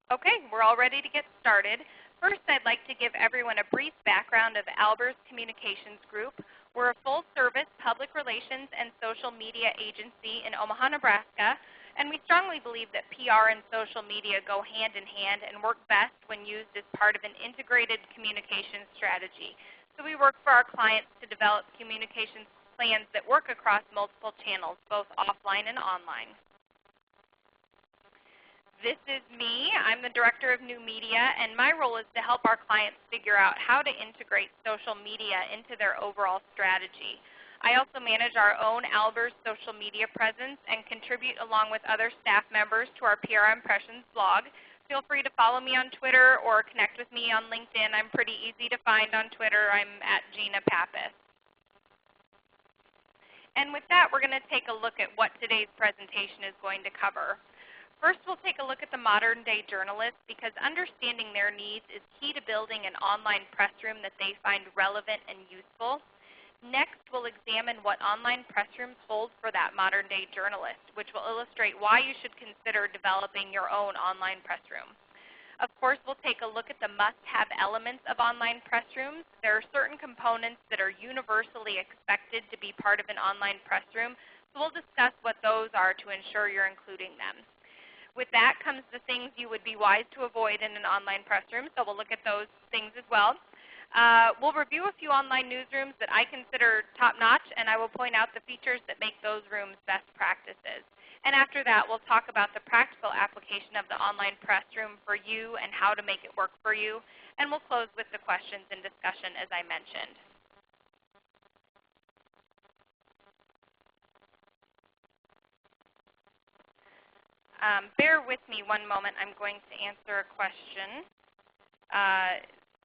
Okay, we're all ready to get started. First, I'd like to give everyone a brief background of Albers Communications Group. We're a full-service public relations and social media agency in Omaha, Nebraska, and we strongly believe that PR and social media go hand in hand and work best when used as part of an integrated communications strategy. So we work for our clients to develop communications plans that work across multiple channels, both offline and online. This is me. I'm the Director of New Media, and my role is to help our clients figure out how to integrate social media into their overall strategy. I also manage our own Albers social media presence and contribute along with other staff members to our PR Impressions blog. Feel free to follow me on Twitter or connect with me on LinkedIn. I'm pretty easy to find on Twitter. I'm at Gina Pappas. And with that, we're going to take a look at what today's presentation is going to cover. First, we'll take a look at the modern-day journalist because understanding their needs is key to building an online press room that they find relevant and useful. Next, we'll examine what online press rooms hold for that modern-day journalist, which will illustrate why you should consider developing your own online press room. Of course, we'll take a look at the must-have elements of online press rooms. There are certain components that are universally expected to be part of an online press room, so we'll discuss what those are to ensure you're including them. With that comes the things you would be wise to avoid in an online press room, so we'll look at those things as well. We'll review a few online newsrooms that I consider top-notch, and I will point out the features that make those rooms best practices. And after that, we'll talk about the practical application of the online press room for you and how to make it work for you. And we'll close with the questions and discussion as I mentioned. Bear with me one moment. I'm going to answer a question.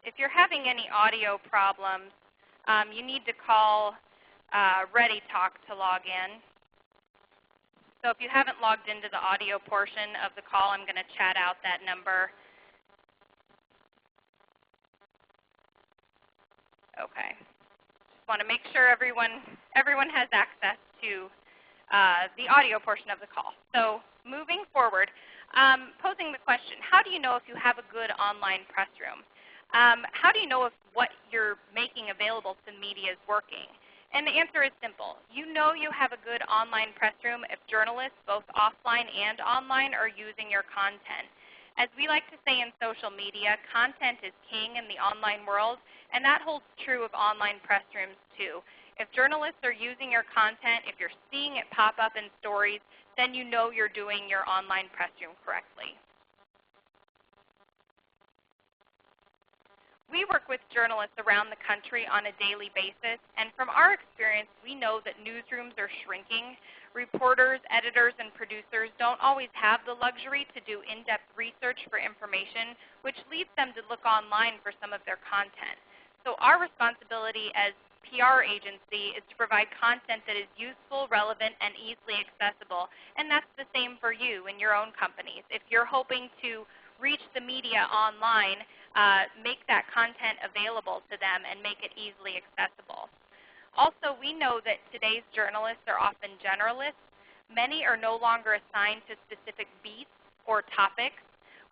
If you're having any audio problems, you need to call ReadyTalk to log in. So if you haven't logged into the audio portion of the call, I'm going to chat out that number. Okay. Just want to make sure everyone has access to the audio portion of the call. So moving forward, posing the question, how do you know if you have a good online press room? How do you know if what you're making available to media is working? And the answer is simple. You know you have a good online press room if journalists, both offline and online, are using your content. As we like to say in social media, content is king in the online world, and that holds true of online press rooms too. If journalists are using your content, if you're seeing it pop up in stories, then you know you're doing your online press room correctly. We work with journalists around the country on a daily basis, and from our experience, we know that newsrooms are shrinking. Reporters, editors, and producers don't always have the luxury to do in-depth research for information, which leads them to look online for some of their content. So our responsibility as PR agency is to provide content that is useful, relevant, and easily accessible, and that's the same for you in your own companies. If you're hoping to reach the media online, make that content available to them and make it easily accessible. Also, we know that today's journalists are often generalists. Many are no longer assigned to specific beats or topics,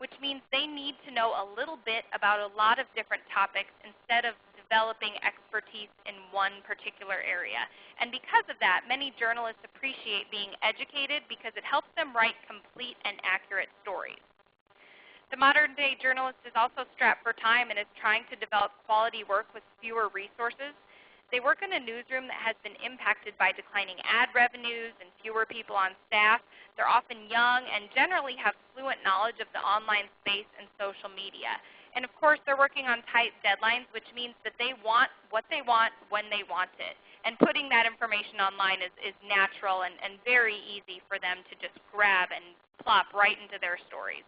which means they need to know a little bit about a lot of different topics instead of developing expertise in one particular area. And because of that, many journalists appreciate being educated because it helps them write complete and accurate stories. The modern-day journalist is also strapped for time and is trying to develop quality work with fewer resources. They work in a newsroom that has been impacted by declining ad revenues and fewer people on staff. They're often young and generally have fluent knowledge of the online space and social media. And of course, they're working on tight deadlines, which means that they want what they want when they want it. And putting that information online is natural and very easy for them to just grab and plop right into their stories.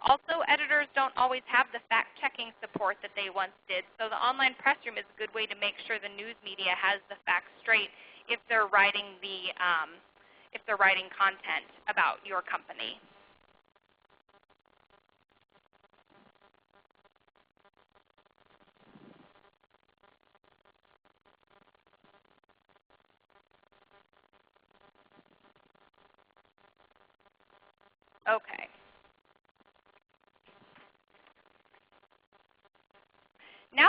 Also, editors don't always have the fact-checking support that they once did, so the online press room is a good way to make sure the news media has the facts straight if they're writing content about your company. Okay.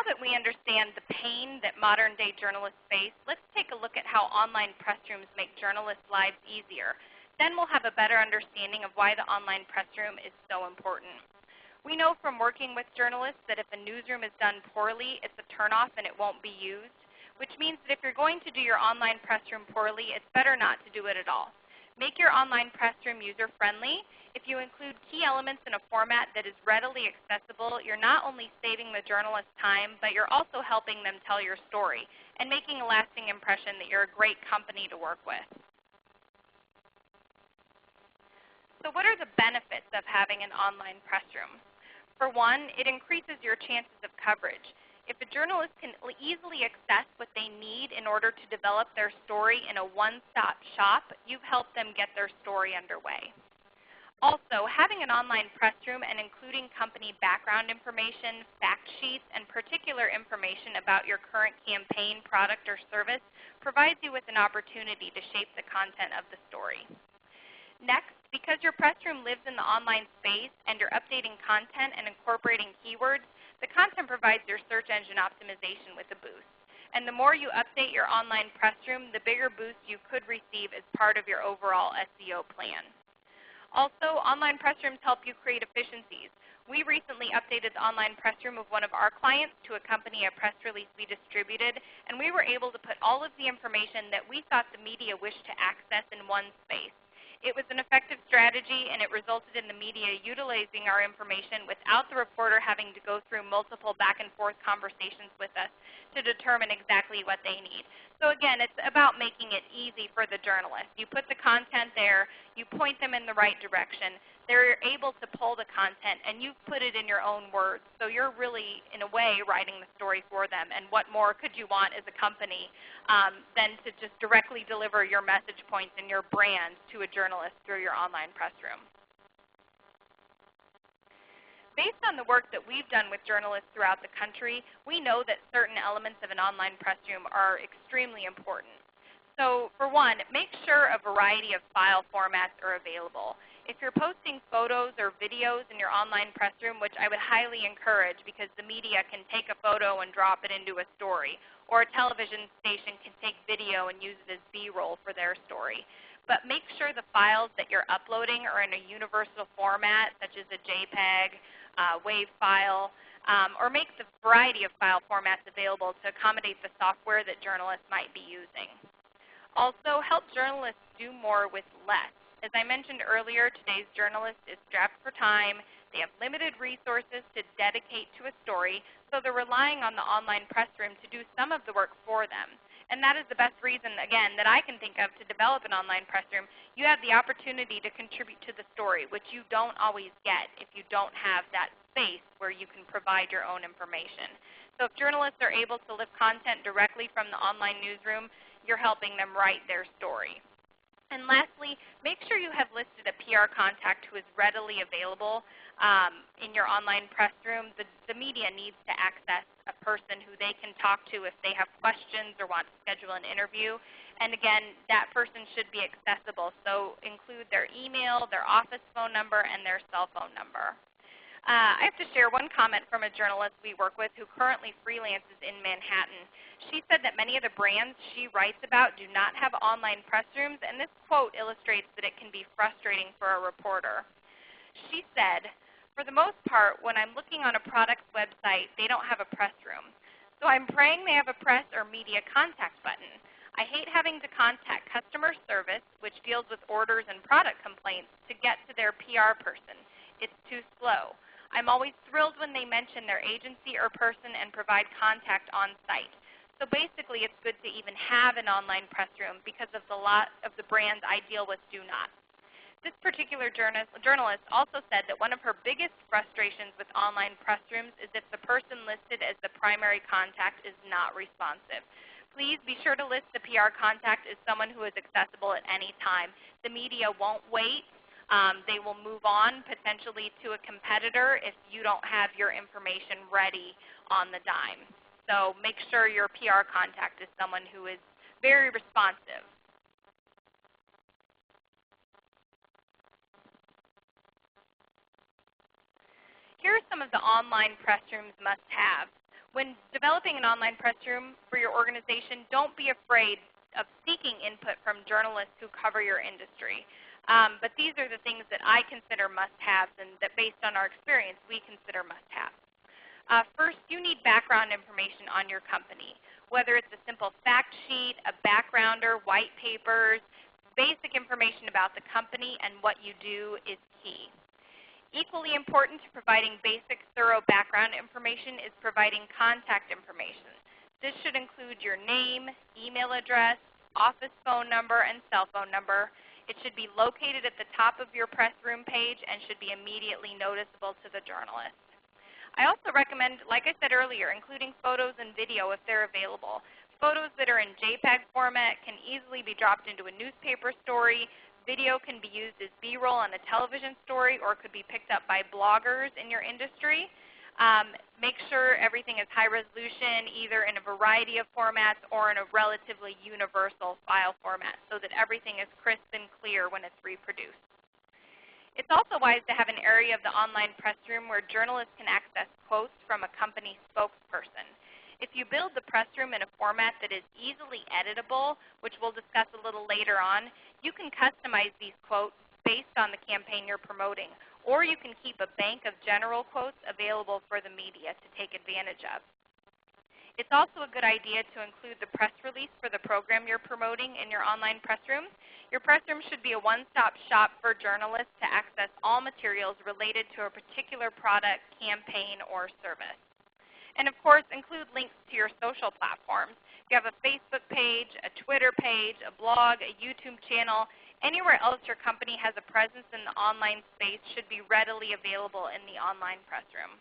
that we understand the pain that modern day journalists face, let's take a look at how online press rooms make journalists' lives easier. Then we'll have a better understanding of why the online press room is so important. We know from working with journalists that if a newsroom is done poorly, it's a turnoff and it won't be used, which means that if you're going to do your online press room poorly, it's better not to do it at all. Make your online press room user-friendly. If you include key elements in a format that is readily accessible, you're not only saving the journalist time, but you're also helping them tell your story and making a lasting impression that you're a great company to work with. So what are the benefits of having an online press room? For one, it increases your chances of coverage. If a journalist can easily access what they need in order to develop their story in a one-stop shop, you've helped them get their story underway. Also, having an online press room and including company background information, fact sheets, and particular information about your current campaign, product, or service provides you with an opportunity to shape the content of the story. Next, because your press room lives in the online space and you're updating content and incorporating keywords, the content provides your search engine optimization with a boost. And the more you update your online press room, the bigger boost you could receive as part of your overall SEO plan. Also, online press rooms help you create efficiencies. We recently updated the online press room of one of our clients to accompany a press release we distributed, and we were able to put all of the information that we thought the media wished to access in one space. It was an effective strategy, and it resulted in the media utilizing our information without the reporter having to go through multiple back-and-forth conversations with us to determine exactly what they need. So again, it's about making it easy for the journalist. You put the content there, you point them in the right direction, they're able to pull the content, and you put it in your own words. So you're really, in a way, writing the story for them. And what more could you want as a company than to just directly deliver your message points and your brand to a journalist through your online press room? Based on the work that we've done with journalists throughout the country, we know that certain elements of an online press room are extremely important. So for one, make sure a variety of file formats are available. If you're posting photos or videos in your online press room, which I would highly encourage because the media can take a photo and drop it into a story, or a television station can take video and use it as B-roll for their story. But make sure the files that you're uploading are in a universal format, such as a JPEG, WAV file, or make the variety of file formats available to accommodate the software that journalists might be using. Also, help journalists do more with less. As I mentioned earlier, today's journalist is strapped for time. They have limited resources to dedicate to a story, so they're relying on the online press room to do some of the work for them. And that is the best reason, again, that I can think of to develop an online press room. You have the opportunity to contribute to the story, which you don't always get if you don't have that space where you can provide your own information. So if journalists are able to lift content directly from the online newsroom, you're helping them write their story. And lastly, make sure you have listed a PR contact who is readily available in your online press room. The media needs to access a person who they can talk to if they have questions or want to schedule an interview. And again, that person should be accessible. So include their email, their office phone number, and their cell phone number. I have to share one comment from a journalist we work with who currently freelances in Manhattan. She said that many of the brands she writes about do not have online press rooms, and this quote illustrates that it can be frustrating for a reporter. She said, "For the most part, when I'm looking on a product's website, they don't have a press room. So I'm praying they have a press or media contact button. I hate having to contact customer service, which deals with orders and product complaints, to get to their PR person. It's too slow. I'm always thrilled when they mention their agency or person and provide contact on site." So basically, it's good to even have an online press room because of the lot of the brands I deal with do not. This particular journalist also said that one of her biggest frustrations with online press rooms is if the person listed as the primary contact is not responsive. Please be sure to list the PR contact as someone who is accessible at any time. The media won't wait. They will move on potentially to a competitor if you don't have your information ready on the dime. So make sure your PR contact is someone who is very responsive. Here are some of the online press rooms must-haves. When developing an online press room for your organization, don't be afraid of seeking input from journalists who cover your industry. But these are the things that I consider must-haves and that based on our experience we consider must-haves. First, you need background information on your company. Whether it's a simple fact sheet, a backgrounder, white papers, basic information about the company and what you do is key. Equally important to providing basic, thorough background information is providing contact information. This should include your name, email address, office phone number, and cell phone number. It should be located at the top of your press room page and should be immediately noticeable to the journalist. I also recommend, like I said earlier, including photos and video if they're available. Photos that are in JPEG format can easily be dropped into a newspaper story. Video can be used as B-roll on a television story or could be picked up by bloggers in your industry. Make sure everything is high resolution, either in a variety of formats or in a relatively universal file format so that everything is crisp and clear when it's reproduced. It's also wise to have an area of the online press room where journalists can access quotes from a company spokesperson. If you build the press room in a format that is easily editable, which we'll discuss a little later on, you can customize these quotes based on the campaign you're promoting, or you can keep a bank of general quotes available for the media to take advantage of. It's also a good idea to include the press release for the program you're promoting in your online press room. Your press room should be a one-stop shop for journalists to access all materials related to a particular product, campaign, or service. And of course, include links to your social platforms. If you have a Facebook page, a Twitter page, a blog, a YouTube channel, anywhere else your company has a presence in the online space should be readily available in the online press room.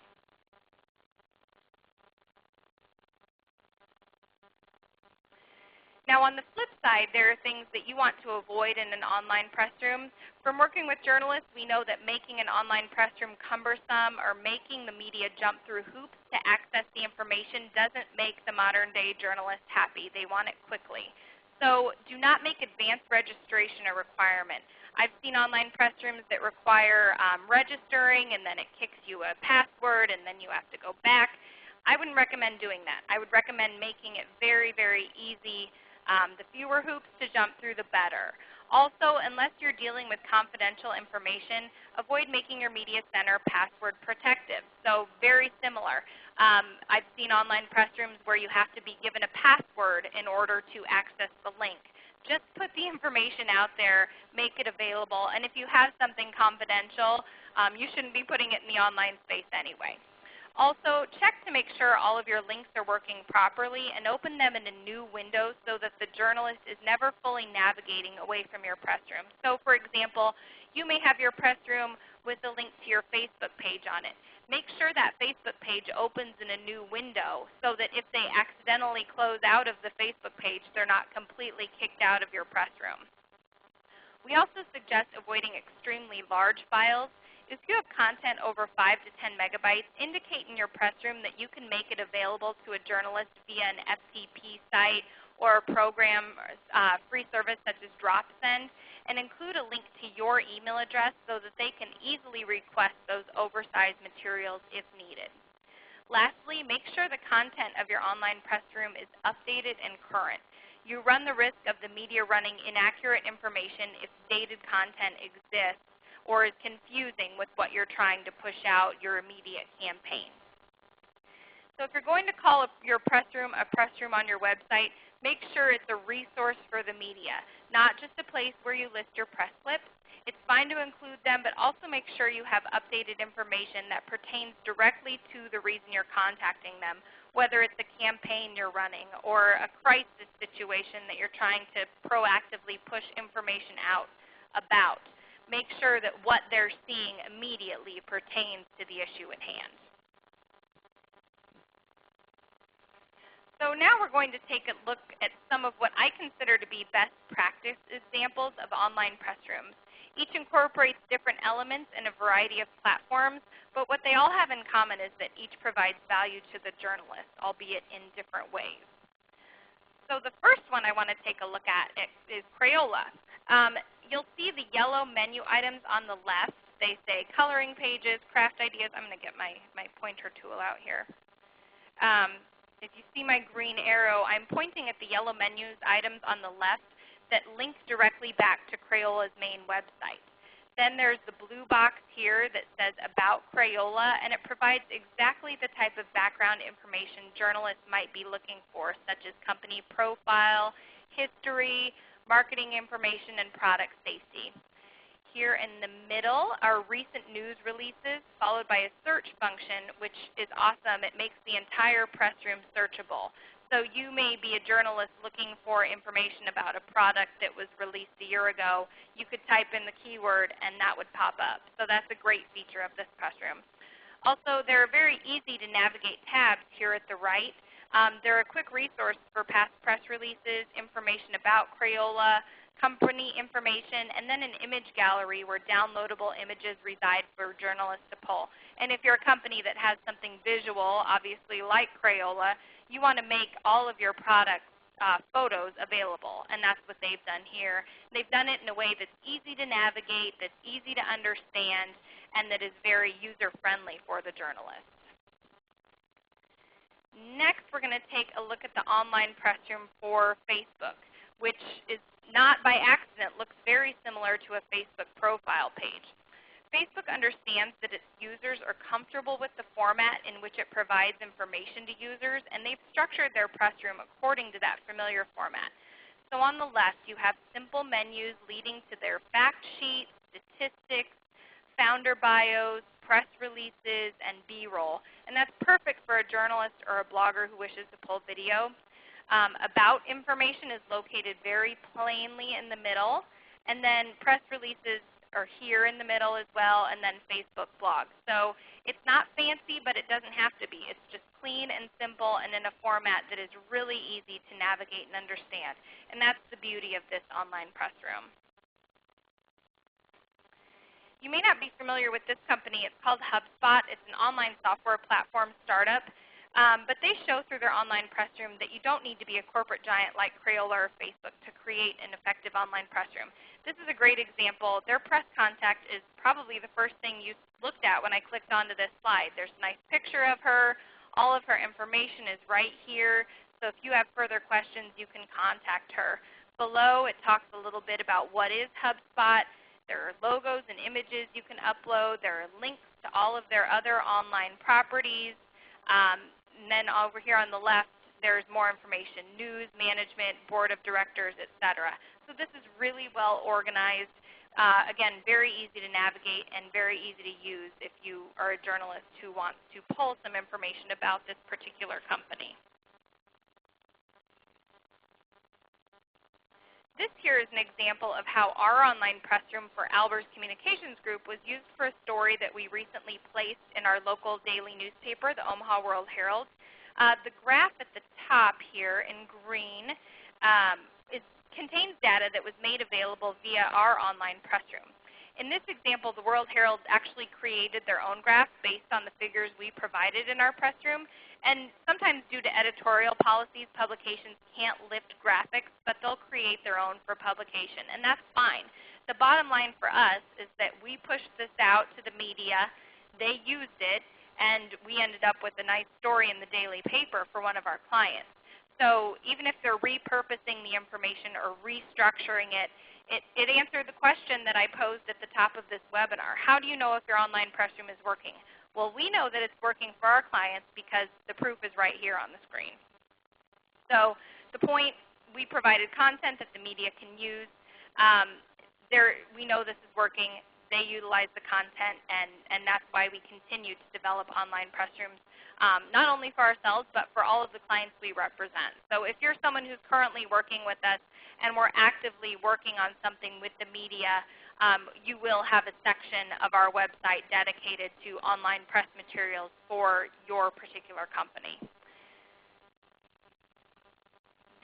Now on the flip side, there are things that you want to avoid in an online press room. From working with journalists, we know that making an online press room cumbersome or making the media jump through hoops to access the information doesn't make the modern day journalist happy. They want it quickly. So do not make advanced registration a requirement. I've seen online press rooms that require registering and then it kicks you a password and then you have to go back. I wouldn't recommend doing that. I would recommend making it very, very easy. The fewer hoops to jump through, the better. Also, unless you're dealing with confidential information, avoid making your media center password protective. So very similar. I've seen online press rooms where you have to be given a password in order to access the link. Just put the information out there, make it available, and if you have something confidential, you shouldn't be putting it in the online space anyway. Also, check to make sure all of your links are working properly and open them in a new window so that the journalist is never fully navigating away from your press room. So for example, you may have your press room with a link to your Facebook page on it. Make sure that Facebook page opens in a new window so that if they accidentally close out of the Facebook page, they're not completely kicked out of your press room. We also suggest avoiding extremely large files. If you have content over 5 to 10 megabytes, indicate in your press room that you can make it available to a journalist via an FTP site or a program free service such as DropSend, and include a link to your email address so that they can easily request those oversized materials if needed. Lastly, make sure the content of your online press room is updated and current. You run the risk of the media running inaccurate information if dated content exists or is confusing with what you're trying to push out your immediate campaign. So if you're going to call your press room a press room on your website, make sure it's a resource for the media, not just a place where you list your press clips. It's fine to include them, but also make sure you have updated information that pertains directly to the reason you're contacting them, whether it's a campaign you're running or a crisis situation that you're trying to proactively push information out about. Make sure that what they're seeing immediately pertains to the issue at hand. So now we're going to take a look at some of what I consider to be best practice examples of online press rooms. Each incorporates different elements in a variety of platforms, but what they all have in common is that each provides value to the journalist, albeit in different ways. So the first one I want to take a look at is Crayola. You'll see the yellow menu items on the left. They say coloring pages, craft ideas. I'm going to get my pointer tool out here. If you see my green arrow, I'm pointing at the yellow menus items on the left that link directly back to Crayola's main website. Then there's the blue box here that says About Crayola, and it provides exactly the type of background information journalists might be looking for, such as company profile, history, marketing information, and product safety. Here in the middle are recent news releases, followed by a search function, which is awesome. It makes the entire press room searchable. So you may be a journalist looking for information about a product that was released a year ago. You could type in the keyword and that would pop up. So that's a great feature of this press room. Also, there are very easy to navigate tabs here at the right. They're a quick resource for past press releases, information about Crayola, company information, and then an image gallery where downloadable images reside for journalists to pull. And if you're a company that has something visual, obviously like Crayola, you want to make all of your product photos available, and that's what they've done here. They've done it in a way that's easy to navigate, that's easy to understand, and that is very user-friendly for the journalist. Next, we're going to take a look at the online press room for Facebook, which is not by accident looks very similar to a Facebook profile page. Facebook understands that its users are comfortable with the format in which it provides information to users, and they've structured their press room according to that familiar format. So on the left, you have simple menus leading to their fact sheets, statistics, founder bios, press releases, and B-roll. And that's perfect for a journalist or a blogger who wishes to pull video. About information is located very plainly in the middle, and then press releases are here in the middle as well, and then Facebook blogs. So it's not fancy, but it doesn't have to be. It's just clean and simple and in a format that is really easy to navigate and understand. And that's the beauty of this online press room. You may not be familiar with this company. It's called HubSpot. It's an online software platform startup. But they show through their online press room that you don't need to be a corporate giant like Crayola or Facebook to create an effective online press room. This is a great example. Their press contact is probably the first thing you looked at when I clicked onto this slide. There's a nice picture of her. All of her information is right here. So if you have further questions, you can contact her. Below, it talks a little bit about what is HubSpot. There are logos and images you can upload. There are links to all of their other online properties. And then over here on the left, there's more information, news, management, board of directors, etc. So this is really well organized. Again, very easy to navigate and very easy to use if you are a journalist who wants to pull some information about this particular company. This here is an example of how our online press room for Albers Communications Group was used for a story that we recently placed in our local daily newspaper, the Omaha World-Herald. The graph at the top here in green contains data that was made available via our online press room. In this example, the World-Herald actually created their own graph based on the figures we provided in our press room. And sometimes due to editorial policies, publications can't lift graphics, but they'll create their own for publication, and that's fine. The bottom line for us is that we pushed this out to the media, they used it, and we ended up with a nice story in the daily paper for one of our clients. So even if they're repurposing the information or restructuring it, it answered the question that I posed at the top of this webinar. How do you know if your online press room is working? Well, we know that it's working for our clients because the proof is right here on the screen. So the point, we provided content that the media can use. We know this is working. They utilize the content, and that's why we continue to develop online press rooms, not only for ourselves, but for all of the clients we represent. So if you're someone who's currently working with us and we're actively working on something with the media, you will have a section of our website dedicated to online press materials for your particular company.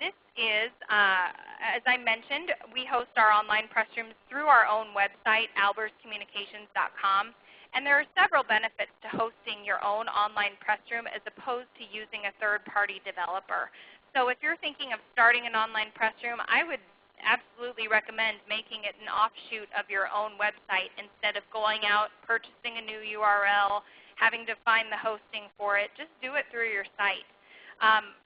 This is, as I mentioned, we host our online press rooms through our own website, alberscommunications.com. And there are several benefits to hosting your own online press room as opposed to using a third-party developer. So if you're thinking of starting an online press room, I would absolutely recommend making it an offshoot of your own website instead of going out, purchasing a new URL, having to find the hosting for it. Just do it through your site.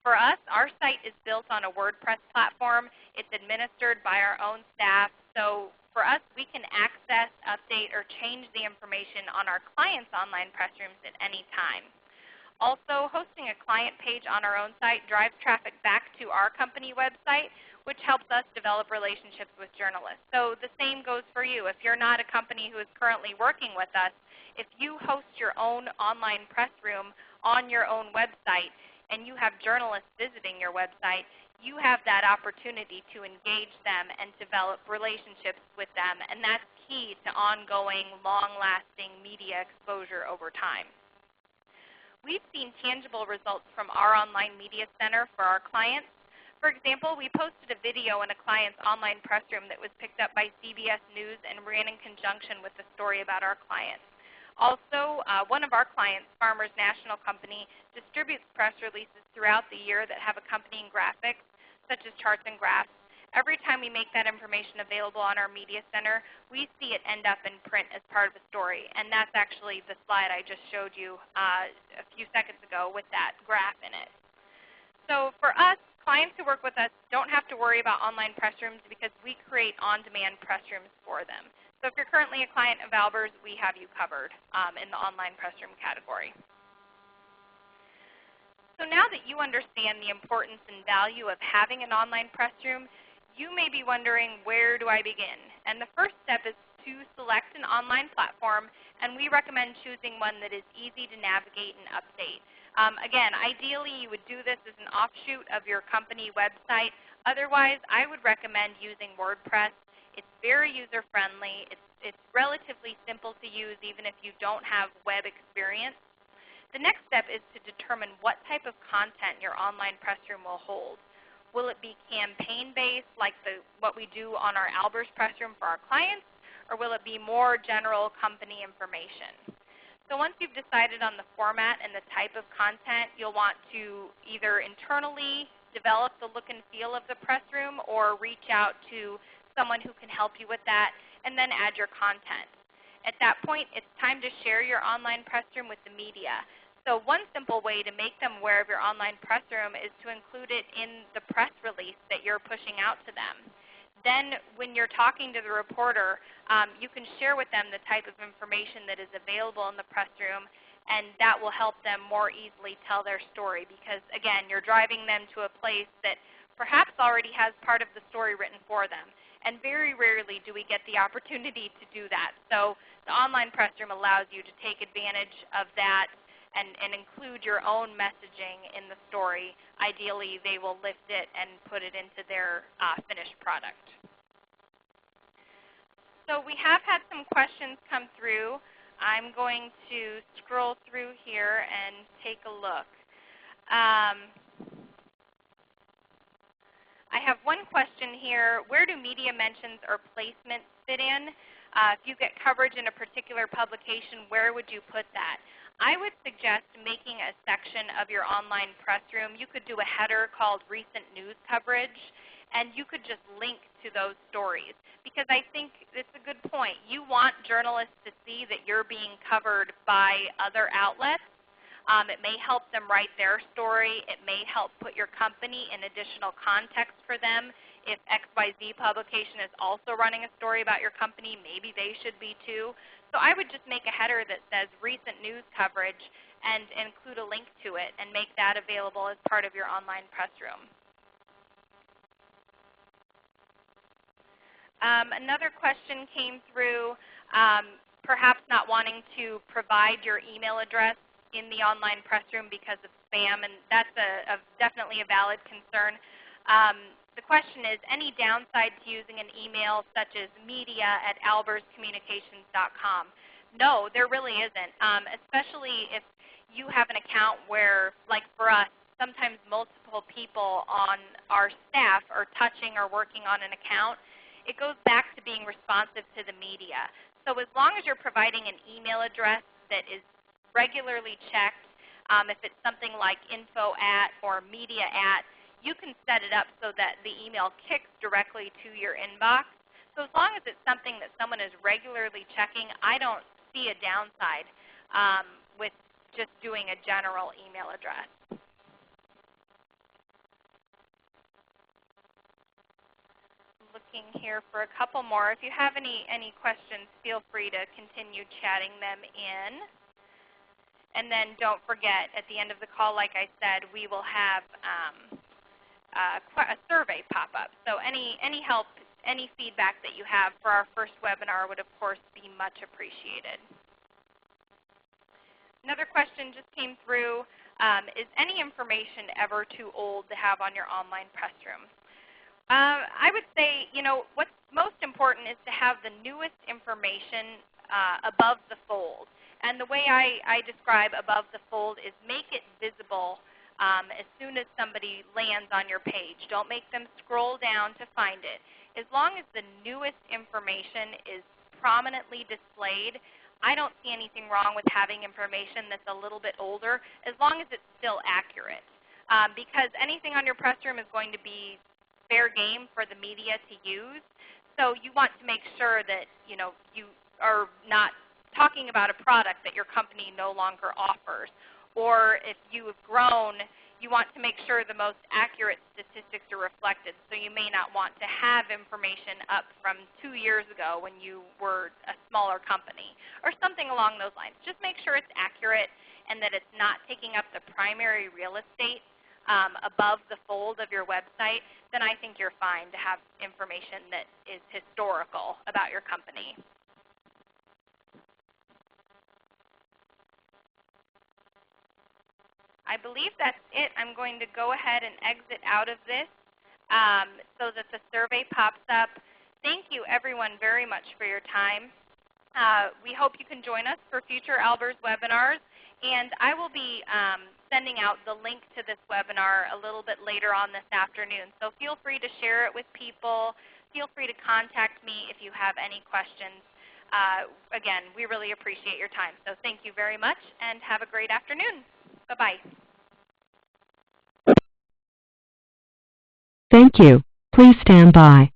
For us, our site is built on a WordPress platform. It's administered by our own staff. So for us, we can access, update, or change the information on our clients' online press rooms at any time. Also, hosting a client page on our own site drives traffic back to our company website, which helps us develop relationships with journalists. So the same goes for you. If you're not a company who is currently working with us, if you host your own online press room on your own website and you have journalists visiting your website, you have that opportunity to engage them and develop relationships with them, and that's key to ongoing, long-lasting media exposure over time. We've seen tangible results from our online media center for our clients. For example, we posted a video in a client's online press room that was picked up by CBS News and ran in conjunction with the story about our client. Also, one of our clients, Farmers National Company, distributes press releases throughout the year that have accompanying graphics, such as charts and graphs. Every time we make that information available on our media center, we see it end up in print as part of a story. And that's actually the slide I just showed you a few seconds ago with that graph in it. So for us, clients who work with us don't have to worry about online press rooms because we create on-demand press rooms for them. So if you're currently a client of Albers, we have you covered in the online press room category. So now that you understand the importance and value of having an online press room, you may be wondering, where do I begin? And the first step is to select an online platform, and we recommend choosing one that is easy to navigate and update. Again, ideally you would do this as an offshoot of your company website. Otherwise, I would recommend using WordPress. It's very user-friendly. It's relatively simple to use even if you don't have web experience. The next step is to determine what type of content your online press room will hold. Will it be campaign-based like what we do on our Albers press room for our clients, or will it be more general company information? So once you've decided on the format and the type of content, you'll want to either internally develop the look and feel of the press room or reach out to someone who can help you with that, and then add your content. At that point, it's time to share your online press room with the media. So one simple way to make them aware of your online press room is to include it in the press release that you're pushing out to them. Then when you're talking to the reporter, you can share with them the type of information that is available in the press room, and that will help them more easily tell their story because, again, you're driving them to a place that perhaps already has part of the story written for them. And very rarely do we get the opportunity to do that. So the online press room allows you to take advantage of that and include your own messaging in the story. Ideally, they will lift it and put it into their finished product. So we have had some questions come through. I'm going to scroll through here and take a look. I have one question here. Where do media mentions or placements fit in? If you get coverage in a particular publication, where would you put that? I would suggest making a section of your online press room. You could do a header called Recent News Coverage, and you could just link to those stories. Because I think it's a good point. You want journalists to see that you're being covered by other outlets. It may help them write their story. It may help put your company in additional context for them. If XYZ publication is also running a story about your company, maybe they should be too. So I would just make a header that says recent news coverage and include a link to it and make that available as part of your online press room. Another question came through, perhaps not wanting to provide your email address in the online press room because of spam, and that's definitely a valid concern. The question is, any downside to using an email such as media@alberscommunications.com? No, there really isn't, especially if you have an account where, like for us, sometimes multiple people on our staff are touching or working on an account. It goes back to being responsive to the media. So as long as you're providing an email address that is regularly checked, if it's something like info@ or media@, you can set it up so that the email kicks directly to your inbox. So as long as it's something that someone is regularly checking, I don't see a downside with just doing a general email address. Looking here for a couple more. If you have any questions, feel free to continue chatting them in. And then don't forget, at the end of the call, like I said, we will have a survey pop up. So any help, any feedback that you have for our first webinar would, of course, be much appreciated. Another question just came through. Is any information ever too old to have on your online press room? I would say, what's most important is to have the newest information above the fold. And the way I describe above the fold is make it visible as soon as somebody lands on your page. Don't make them scroll down to find it. As long as the newest information is prominently displayed, I don't see anything wrong with having information that's a little bit older, as long as it's still accurate. Because anything on your press room is going to be fair game for the media to use. So you want to make sure that you are not talking about a product that your company no longer offers. Or if you have grown, you want to make sure the most accurate statistics are reflected. So you may not want to have information up from 2 years ago when you were a smaller company or something along those lines. Just make sure it's accurate and that it's not taking up the primary real estate above the fold of your website. Then I think you're fine to have information that is historical about your company. I believe that's it. I'm going to go ahead and exit out of this so that the survey pops up. Thank you everyone very much for your time. We hope you can join us for future Albers webinars. And I will be sending out the link to this webinar a little bit later on this afternoon. So feel free to share it with people. Feel free to contact me if you have any questions. Again, we really appreciate your time. So thank you very much and have a great afternoon. Bye-bye. Thank you. Please stand by.